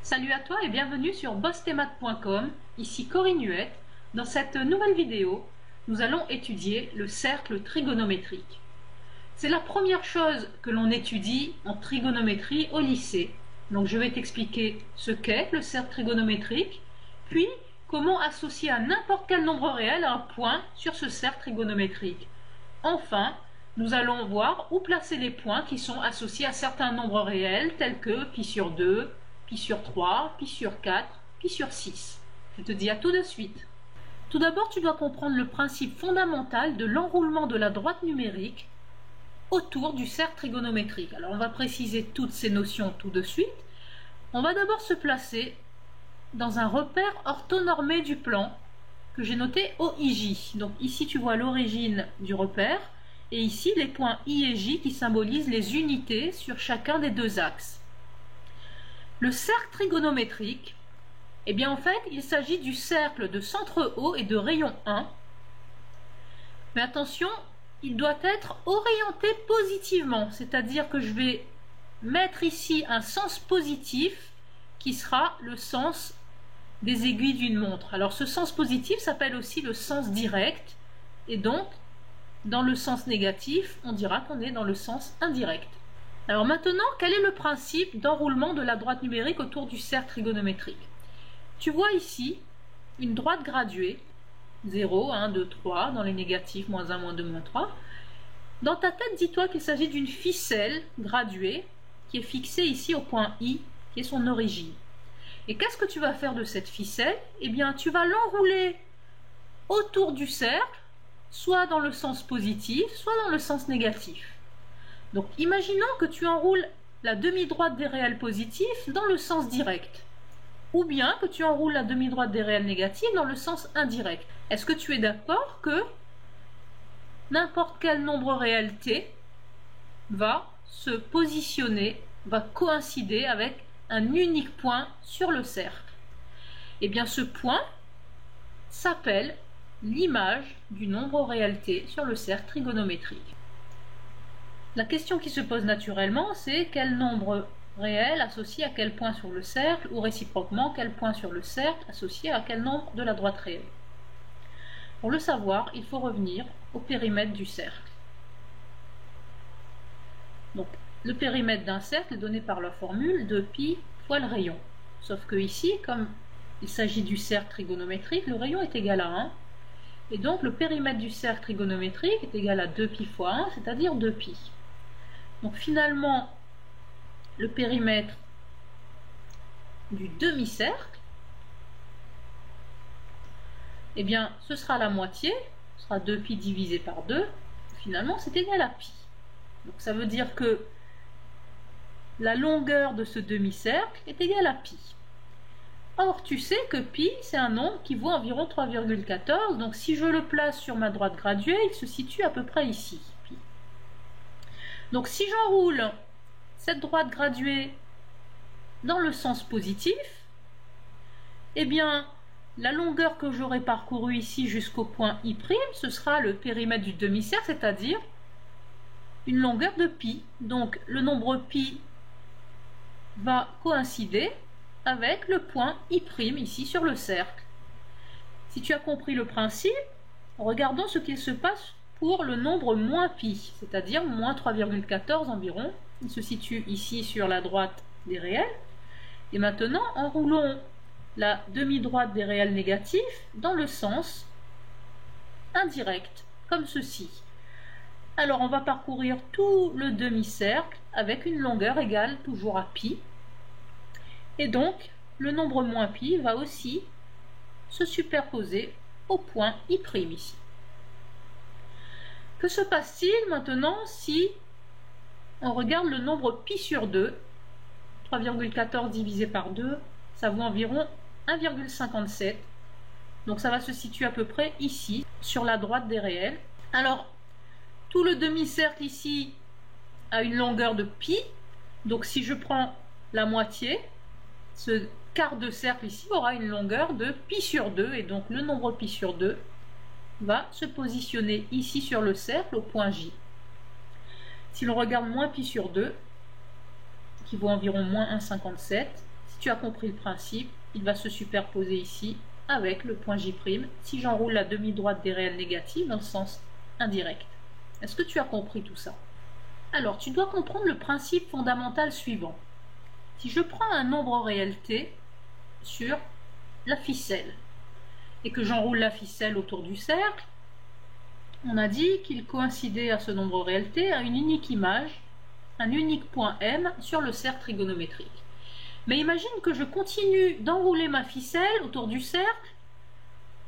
Salut à toi et bienvenue sur bossthemath.com, ici Corinne Huette. Dans cette nouvelle vidéo, nous allons étudier le cercle trigonométrique. C'est la première chose que l'on étudie en trigonométrie au lycée. Donc je vais t'expliquer ce qu'est le cercle trigonométrique, puis comment associer à n'importe quel nombre réel un point sur ce cercle trigonométrique. Enfin, nous allons voir où placer les points qui sont associés à certains nombres réels tels que pi sur 2, pi sur 3, pi sur 4, pi sur 6. Je te dis à tout de suite. Tout d'abord, tu dois comprendre le principe fondamental de l'enroulement de la droite numérique autour du cercle trigonométrique. Alors, on va préciser toutes ces notions tout de suite. On va d'abord se placer dans un repère orthonormé du plan que j'ai noté OIJ. Donc ici, tu vois l'origine du repère et ici les points I et J qui symbolisent les unités sur chacun des deux axes. Le cercle trigonométrique, eh bien en fait, il s'agit du cercle de centre O et de rayon 1. Mais attention, il doit être orienté positivement, c'est-à-dire que je vais mettre ici un sens positif qui sera le sens des aiguilles d'une montre. Alors ce sens positif s'appelle aussi le sens direct, et donc dans le sens négatif, on dira qu'on est dans le sens indirect. Alors maintenant, quel est le principe d'enroulement de la droite numérique autour du cercle trigonométrique? Tu vois ici une droite graduée, 0, 1, 2, 3, dans les négatifs, moins 1, moins 2, moins 3. Dans ta tête, dis-toi qu'il s'agit d'une ficelle graduée qui est fixée ici au point I, qui est son origine. Et qu'est-ce que tu vas faire de cette ficelle? Eh bien, tu vas l'enrouler autour du cercle, soit dans le sens positif, soit dans le sens négatif. Donc, imaginons que tu enroules la demi-droite des réels positifs dans le sens direct, ou bien que tu enroules la demi-droite des réels négatifs dans le sens indirect. Est-ce que tu es d'accord que n'importe quel nombre réel t va se positionner, va coïncider avec un unique point sur le cercle? Eh bien, ce point s'appelle l'image du nombre réel t sur le cercle trigonométrique. La question qui se pose naturellement, c'est quel nombre réel associé à quel point sur le cercle, ou réciproquement, quel point sur le cercle associé à quel nombre de la droite réelle. Pour le savoir, il faut revenir au périmètre du cercle. Donc, le périmètre d'un cercle est donné par la formule de pi fois le rayon. Sauf que ici, comme il s'agit du cercle trigonométrique, le rayon est égal à 1. Et donc, le périmètre du cercle trigonométrique est égal à 2pi fois 1, c'est-à-dire 2pi. Donc, finalement, le périmètre du demi-cercle, eh bien, ce sera la moitié, ce sera 2pi divisé par 2. Finalement, c'est égal à pi. Donc, ça veut dire que la longueur de ce demi-cercle est égale à pi. Or, tu sais que pi, c'est un nombre qui vaut environ 3,14. Donc, si je le place sur ma droite graduée, il se situe à peu près ici, pi. Donc, si j'enroule cette droite graduée dans le sens positif, eh bien, la longueur que j'aurai parcourue ici jusqu'au point I', ce sera le périmètre du demi-cercle, c'est-à-dire une longueur de pi. Donc, le nombre pi va coïncider avec le point I' ici sur le cercle. Si tu as compris le principe, regardons ce qu'il se passe pour le nombre moins pi, c'est-à-dire moins 3,14 environ. Il se situe ici sur la droite des réels. Et maintenant, enroulons la demi-droite des réels négatifs dans le sens indirect, comme ceci. Alors, on va parcourir tout le demi-cercle avec une longueur égale toujours à pi. Et donc, le nombre moins pi va aussi se superposer au point I' ici. Que se passe-t-il maintenant si on regarde le nombre pi sur 2? 3,14 divisé par 2, ça vaut environ 1,57. Donc ça va se situer à peu près ici, sur la droite des réels. Alors, tout le demi-cercle ici a une longueur de pi. Donc si je prends la moitié, ce quart de cercle ici aura une longueur de pi sur 2. Et donc le nombre pi sur 2 va se positionner ici sur le cercle au point J. Si l'on regarde moins pi sur 2, qui vaut environ moins 1,57, Si tu as compris le principe, il va se superposer ici avec le point J', si j'enroule la demi-droite des réels négatifs dans le sens indirect. Est-ce que tu as compris tout ça? Alors, tu dois comprendre le principe fondamental suivant. Si je prends un nombre réel t sur la ficelle et que j'enroule la ficelle autour du cercle, on a dit qu'il coïncidait à ce nombre réel t à une unique image, un unique point M sur le cercle trigonométrique. Mais imagine que je continue d'enrouler ma ficelle autour du cercle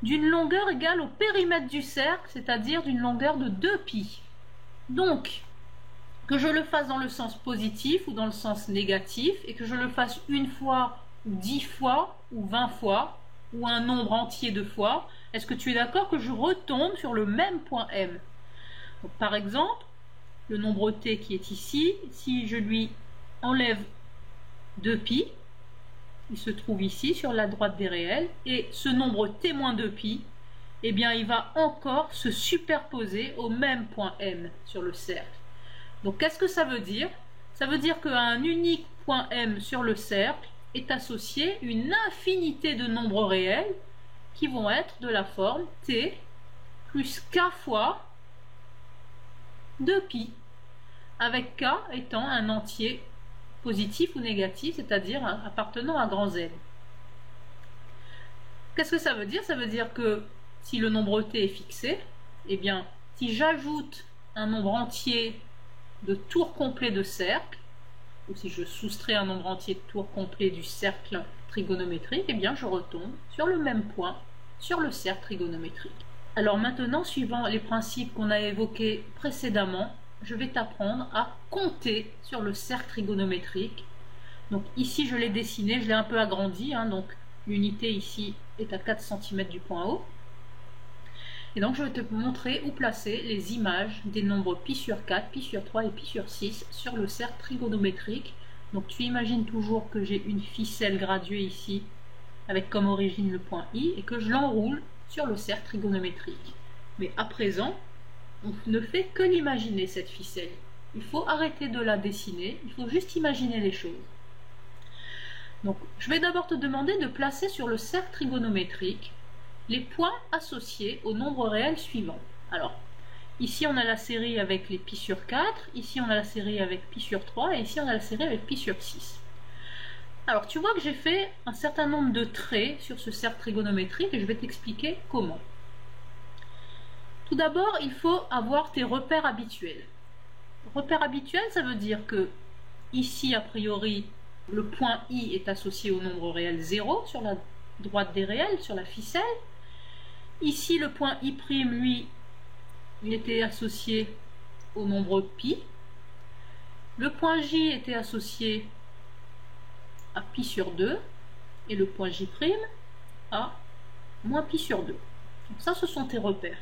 d'une longueur égale au périmètre du cercle, c'est-à-dire d'une longueur de 2π. Donc, que je le fasse dans le sens positif ou dans le sens négatif, et que je le fasse une fois, ou 10 fois, ou 20 fois, ou un nombre entier de fois, est-ce que tu es d'accord que je retombe sur le même point M? Donc, par exemple, le nombre t qui est ici, si je lui enlève 2π, il se trouve ici sur la droite des réels, et ce nombre t moins 2π, eh bien il va encore se superposer au même point M sur le cercle. Donc qu'est-ce que ça veut dire? Ça veut dire qu'à un unique point M sur le cercle est associé une infinité de nombres réels qui vont être de la forme t plus k fois 2π, avec k étant un entier positif ou négatif, c'est-à-dire appartenant à grand Z. Qu'est-ce que ça veut dire? Ça veut dire que si le nombre t est fixé, eh bien, si j'ajoute un nombre entier de tours complets de cercle, ou si je soustrais un nombre entier de tours complets du cercle trigonométrique, eh bien, je retombe sur le même point sur le cercle trigonométrique. Alors maintenant, suivant les principes qu'on a évoqués précédemment, je vais t'apprendre à compter sur le cercle trigonométrique. Donc ici, je l'ai dessiné, je l'ai un peu agrandi, donc l'unité ici est à 4 cm du point haut. Et donc, je vais te montrer où placer les images des nombres π sur 4, π sur 3 et π sur 6 sur le cercle trigonométrique. Donc, tu imagines toujours que j'ai une ficelle graduée ici, avec comme origine le point I, et que je l'enroule sur le cercle trigonométrique. Mais à présent, on ne fait que l'imaginer, cette ficelle. Il faut arrêter de la dessiner, il faut juste imaginer les choses. Donc, je vais d'abord te demander de placer sur le cercle trigonométrique les points associés au nombre réel suivant. Alors, ici on a la série avec les π sur 4, ici on a la série avec π sur 3, et ici on a la série avec π sur 6. Alors, tu vois que j'ai fait un certain nombre de traits sur ce cercle trigonométrique, et je vais t'expliquer comment. Tout d'abord, il faut avoir tes repères habituels. Repères habituels, ça veut dire que ici, a priori, le point I est associé au nombre réel 0 sur la droite des réels, sur la ficelle. Ici, le point I', lui, il était associé au nombre π. Le point J était associé à π sur 2 et le point J' à moins π sur 2. Donc ça, ce sont tes repères.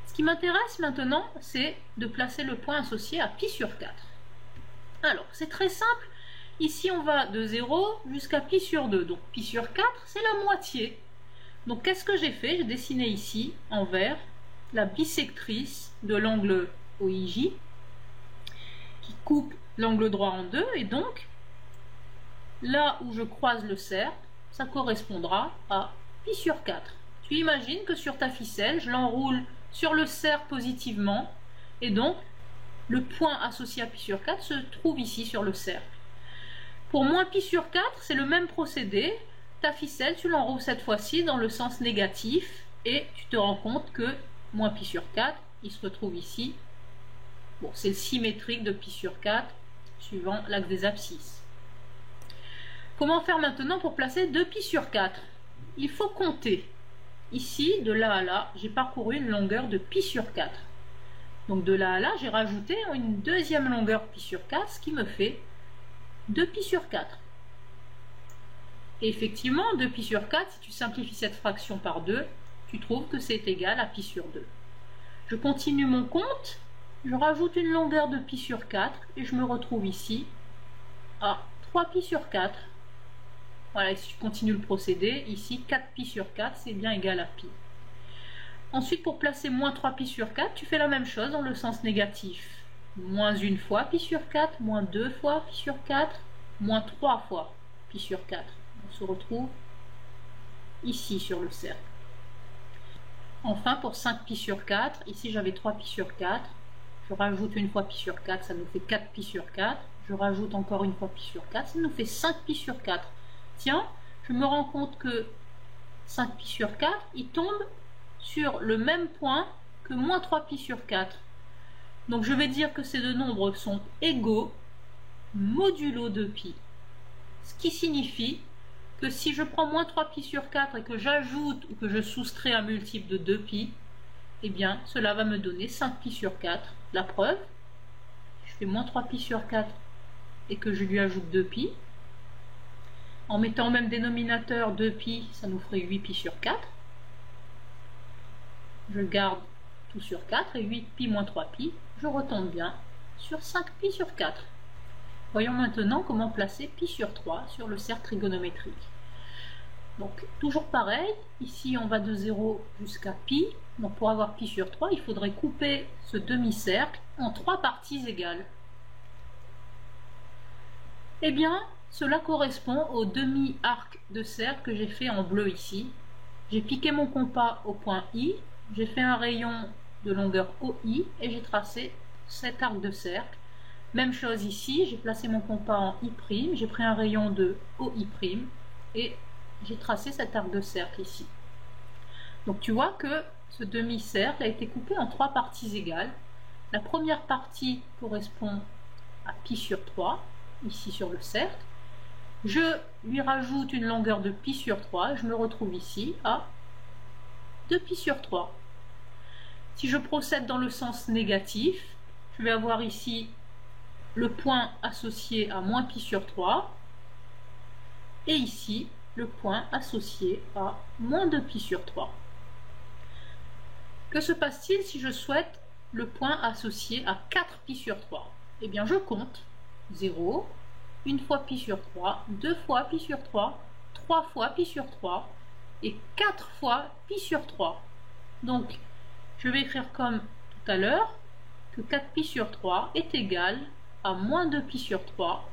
Ce qui m'intéresse maintenant, c'est de placer le point associé à π sur 4. Alors, c'est très simple. Ici, on va de 0 jusqu'à π sur 2. Donc, π sur 4, c'est la moitié. Donc, qu'est-ce que j'ai fait? J'ai dessiné ici, en vert, la bisectrice de l'angle OIJ qui coupe l'angle droit en deux. Et donc, là où je croise le cercle, ça correspondra à π sur 4. Tu imagines que sur ta ficelle, je l'enroule sur le cercle positivement. Et donc, le point associé à π sur 4 se trouve ici sur le cercle. Pour moins π sur 4, c'est le même procédé. Ta ficelle, tu l'enroules cette fois-ci dans le sens négatif et tu te rends compte que moins π sur 4, il se retrouve ici. Bon, c'est le symétrique de π sur 4 suivant l'axe des abscisses. Comment faire maintenant pour placer 2π sur 4? Il faut compter. Ici, de là à là, j'ai parcouru une longueur de π sur 4. Donc de là à là, j'ai rajouté une deuxième longueur π sur 4, ce qui me fait 2π sur 4. Et effectivement, 2π sur 4, si tu simplifies cette fraction par 2, tu trouves que c'est égal à π sur 2. Je continue mon compte, je rajoute une longueur de π sur 4 et je me retrouve ici à 3π sur 4. Voilà, et si tu continues le procédé, ici 4π sur 4, c'est bien égal à π. Ensuite, pour placer moins 3π sur 4, tu fais la même chose dans le sens négatif. Moins une fois π sur 4, moins 2 fois π sur 4, moins 3 fois pi sur 4. On se retrouve ici sur le cercle. Enfin, pour 5 pi sur 4, ici j'avais 3 pi sur 4. Je rajoute une fois pi sur 4, ça nous fait 4 pi sur 4. Je rajoute encore une fois pi sur 4, ça nous fait 5 pi sur 4. Tiens, je me rends compte que 5 pi sur 4, il tombe sur le même point que moins 3 pi sur 4. Donc je vais dire que ces deux nombres sont égaux modulo 2pi. Ce qui signifie que si je prends moins 3 pi sur 4 et que j'ajoute ou que je soustrais un multiple de 2pi, eh bien cela va me donner 5 pi sur 4. La preuve, je fais moins 3 pi sur 4 et que je lui ajoute 2pi. En mettant au même dénominateur 2pi, ça nous ferait 8 pi sur 4. Je garde tout sur 4 et 8 pi moins 3 pi, je retombe bien sur 5 pi sur 4. Voyons maintenant comment placer pi sur 3 sur le cercle trigonométrique. Donc toujours pareil, ici on va de 0 jusqu'à pi. Donc pour avoir pi sur 3, il faudrait couper ce demi-cercle en 3 parties égales. Eh bien, cela correspond au demi-arc de cercle que j'ai fait en bleu ici. J'ai piqué mon compas au point I, j'ai fait un rayon de longueur OI et j'ai tracé cet arc de cercle. Même chose ici, j'ai placé mon compas en I', j'ai pris un rayon de OI' et j'ai tracé cet arc de cercle ici. Donc tu vois que ce demi-cercle a été coupé en 3 parties égales. La première partie correspond à pi sur 3, ici sur le cercle. Je lui rajoute une longueur de pi sur 3, je me retrouve ici à 2 pi sur 3. Si je procède dans le sens négatif, je vais avoir ici le point associé à moins pi sur 3 et ici le point associé à moins 2 pi sur 3. Que se passe-t-il si je souhaite le point associé à 4 pi sur 3? Eh bien je compte 0, une fois pi sur 3, 2 fois pi sur 3, 3 fois pi sur 3 et 4 fois pi sur 3. Donc je vais écrire comme tout à l'heure que 4 pi sur 3 est égal à moins 2 pi sur 3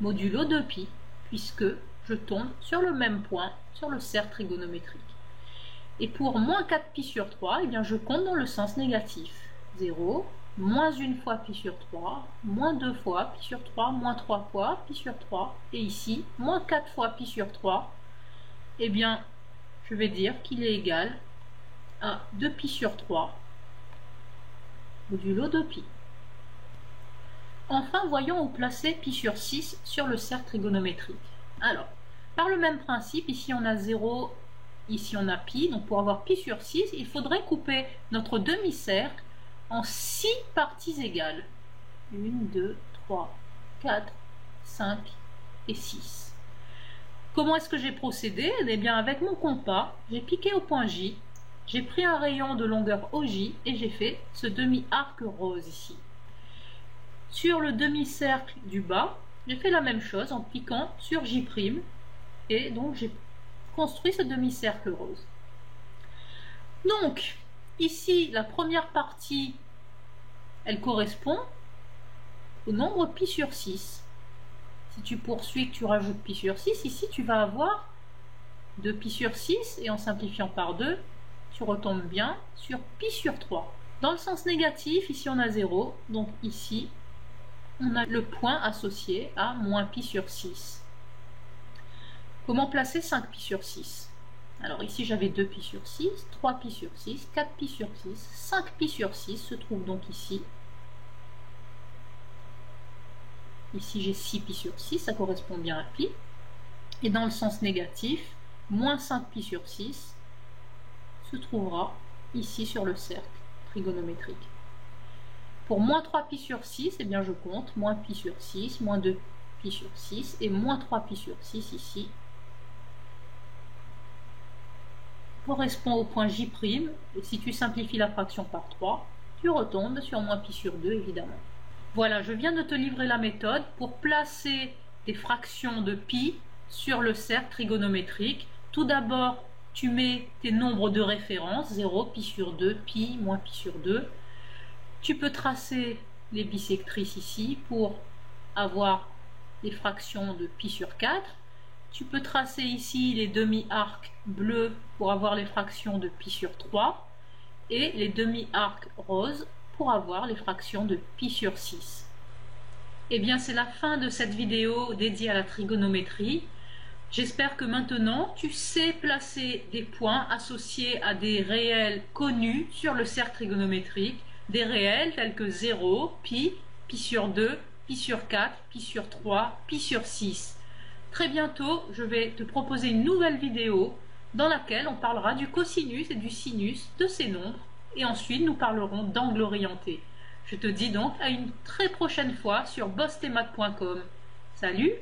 modulo 2pi, puisque je tombe sur le même point sur le cercle trigonométrique. Et pour moins 4 pi sur 3, eh bien je compte dans le sens négatif. 0, moins 1 fois pi sur 3, moins 2 fois pi sur 3, moins 3 fois pi sur 3, et ici, moins 4 fois pi sur 3, eh bien je vais dire qu'il est égal à 2 pi sur 3 modulo 2pi. Enfin, voyons où placer pi sur 6 sur le cercle trigonométrique. Alors, par le même principe, ici on a 0, ici on a pi, donc pour avoir pi sur 6, il faudrait couper notre demi-cercle en 6 parties égales. 1, 2, 3, 4, 5 et 6. Comment est-ce que j'ai procédé? Eh bien avec mon compas, j'ai piqué au point J, j'ai pris un rayon de longueur OJ et j'ai fait ce demi-arc rose ici. Sur le demi-cercle du bas, j'ai fait la même chose en piquant sur J' et donc j'ai construit ce demi-cercle rose. Donc, ici, la première partie, elle correspond au nombre pi sur 6. Si tu poursuis, que tu rajoutes pi sur 6, ici tu vas avoir 2 pi sur 6 et en simplifiant par 2, tu retombes bien sur pi sur 3. Dans le sens négatif, ici on a 0, donc ici on a le point associé à moins pi sur 6. Comment placer 5 pi sur 6? Alors ici j'avais 2 pi sur 6, 3 pi sur 6, 4 pi sur 6, 5 pi sur 6 se trouve donc ici. Ici j'ai 6 pi sur 6, ça correspond bien à pi. Et dans le sens négatif, moins 5 pi sur 6 se trouvera ici sur le cercle trigonométrique. Pour moins 3 pi sur 6, eh bien je compte moins pi sur 6, moins 2 pi sur 6 et moins 3 pi sur 6 ici correspond au point J', et si tu simplifies la fraction par 3, tu retombes sur moins pi sur 2 évidemment. Voilà, je viens de te livrer la méthode pour placer des fractions de pi sur le cercle trigonométrique. Tout d'abord, tu mets tes nombres de référence, 0, pi sur 2, pi, moins pi sur 2. Tu peux tracer les bissectrices ici pour avoir les fractions de pi sur 4. Tu peux tracer ici les demi-arcs bleus pour avoir les fractions de pi sur 3 et les demi-arcs roses pour avoir les fractions de pi sur 6. Eh bien, c'est la fin de cette vidéo dédiée à la trigonométrie. J'espère que maintenant tu sais placer des points associés à des réels connus sur le cercle trigonométrique, des réels tels que 0, pi, pi sur 2, pi sur 4, pi sur 3, pi sur 6. Très bientôt, je vais te proposer une nouvelle vidéo dans laquelle on parlera du cosinus et du sinus de ces nombres et ensuite nous parlerons d'angle orienté. Je te dis donc à une très prochaine fois sur bossemath.com. Salut!